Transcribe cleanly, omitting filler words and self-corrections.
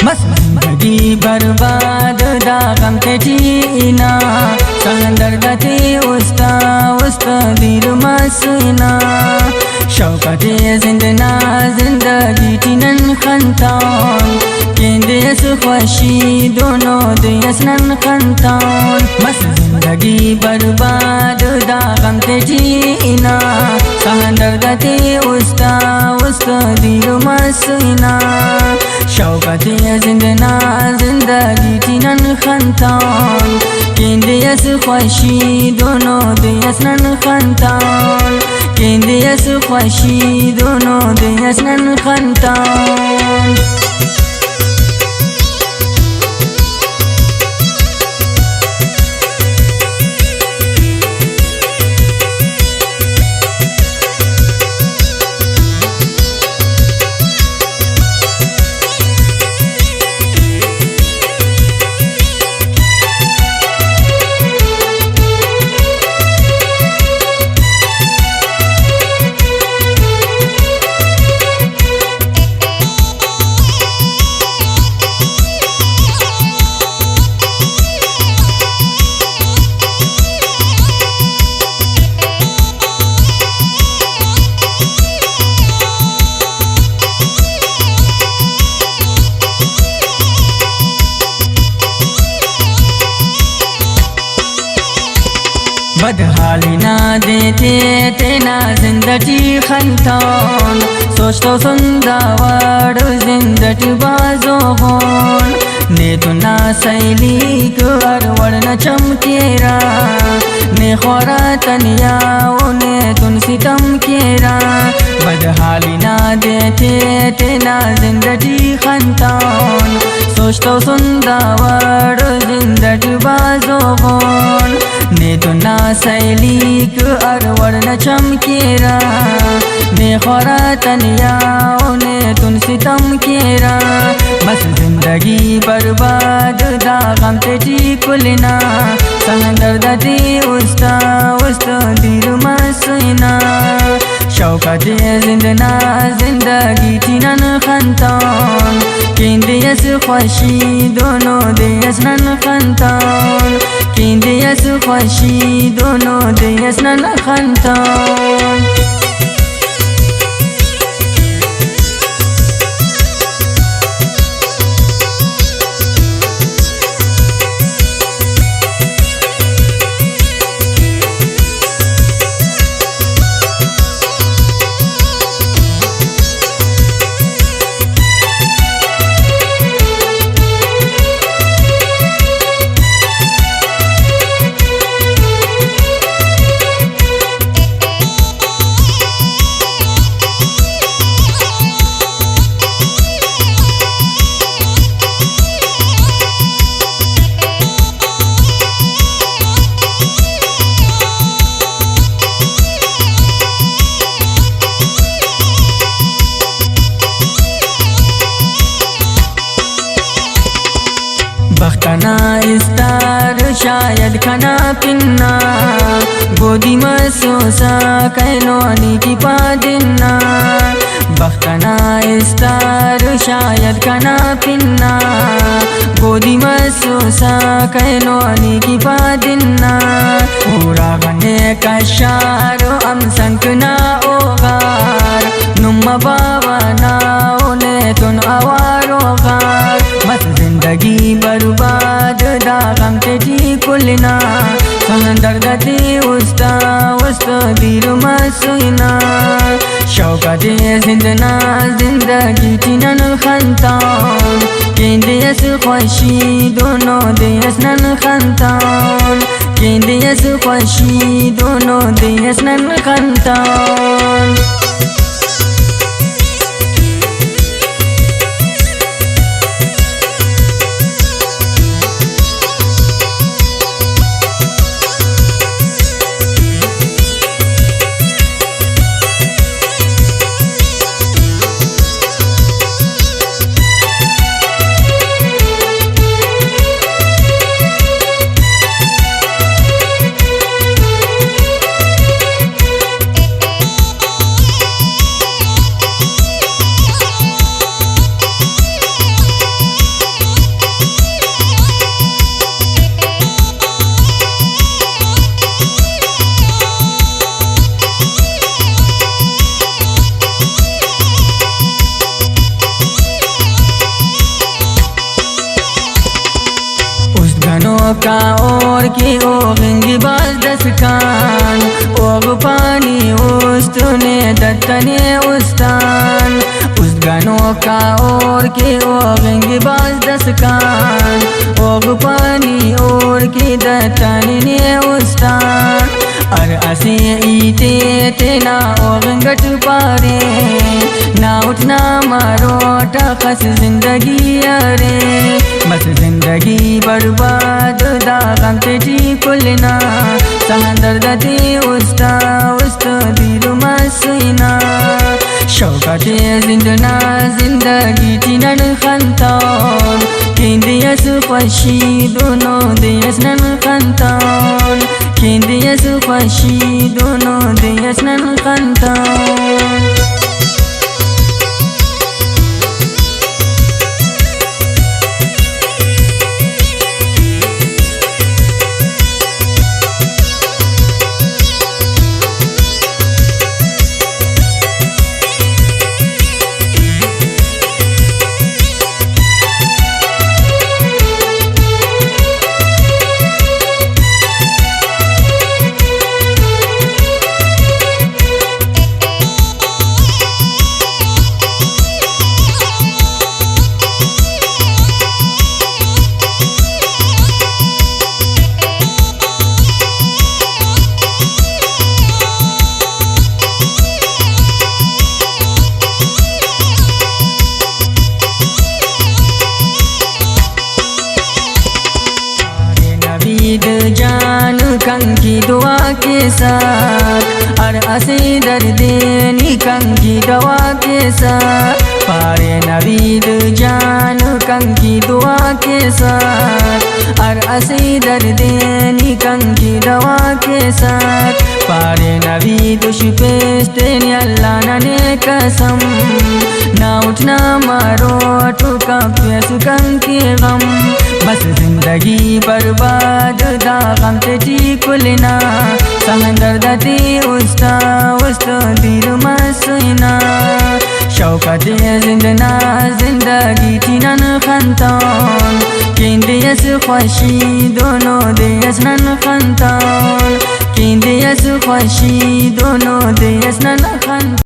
बस जिंदगी बर्बाद दा गम ते जीना समंदर गति उस्ता दिल मसीना शौकत जिंदना जिंदगी तिनन खंतान केंदेस खुशी दोनों देस नन खंतान बस जिंदगी बर्बाद दा गम ते जीना समंदर गति उस्ता दिल मसीना शौकत जिंदना जिंदगी तिनन खंतान केंदेस खुशी दोनों देस नन खंतान केंदेस खुशी दोनों देस नन खंतान बदहाली ना देते तेना जिंदगी खंतान सोचतो सुंदावर जिंदगी बाजो होन ने तो ना सैली कर वर्ण चमकेरा ने खोरा तनिया ने तुन सितम केरा बदहाली ना देते तेना जिंदगी खंतान सोचतो सुंदावर जिंदगी बाजो होन ने तो ना सैलीक अरवर न चमकेरा ने खोरा तनिया ने तुन सितम केरा बस जिंदगी बर्बाद दा गम ते जी कुलना समंदर दती उस्ता दिल मसीना शौकत जिंदना जिंदगी तिनन खंतान केंदेस खुशी दोनों देस नन खंतान केंदेस खुशी दोनों देस नन खंतान बख्तना इस्तार शायद खाना पिन्ना गोदी मसूसा कैलोनी की पादिन्ना बख्तना इस्तार शायद खाना पिन्ना गोदी मसूसा कैलोनी की पादिन्ना पूरा बने का शारो हम संकना ओगार नुम्मा बाबा ना उन्हें तुन आवारो गार बस जिंदगी बर्बाद दा गम ते जी कुलना समंदर गति उस्ता दिल मसीना शौकत जिंदना जिंदगी तिनन खंतान केंदेस खुशी दोनों देस नन खंतान केंदेस खुशी दोनों देस नन खंतान का और की ओगेंगी बाज दसकान ओग पानी उस्तने दत्तने उस्तान उस गानों का और की ओगेंगी बाज दसकान ओग पानी और की दत्तने उस्तान अर असे ईते तेना ओगंगट पारे ना उठना मारो टकस जिंदगी अरे बस जिंदगी बर्बाद दागम तेजी कुलना समंदर दते उस्ता दीर मसीना शौकते जिंदना जिंदगी चिनन खंतान केंदियस खुशी दोनों दियस नन खंतान केंदियस खुशी दोनों दियस नन खंतान जान कंकी दुआ के साथ और असे दर्देनी कंकी दुआ के साथ पारे नवीद जान कंकी दुआ के साथ और असे दर्देनी कंकी दुआ के साथ पारे नवीद शुपेस्तेनी अल्लाह ने कसम ना उठना मारो ठुका प्यासु कंकी गम बस जिंदगी बर्बाद दागम तेजी कुलना समंदर दते उस्ता दीर मसीना शौकते जिंदना जिंदगी चिनन खंतान केंदियस खुशी दोनों दियस नन खंतान केंदियस खुशी दोनों दियस नन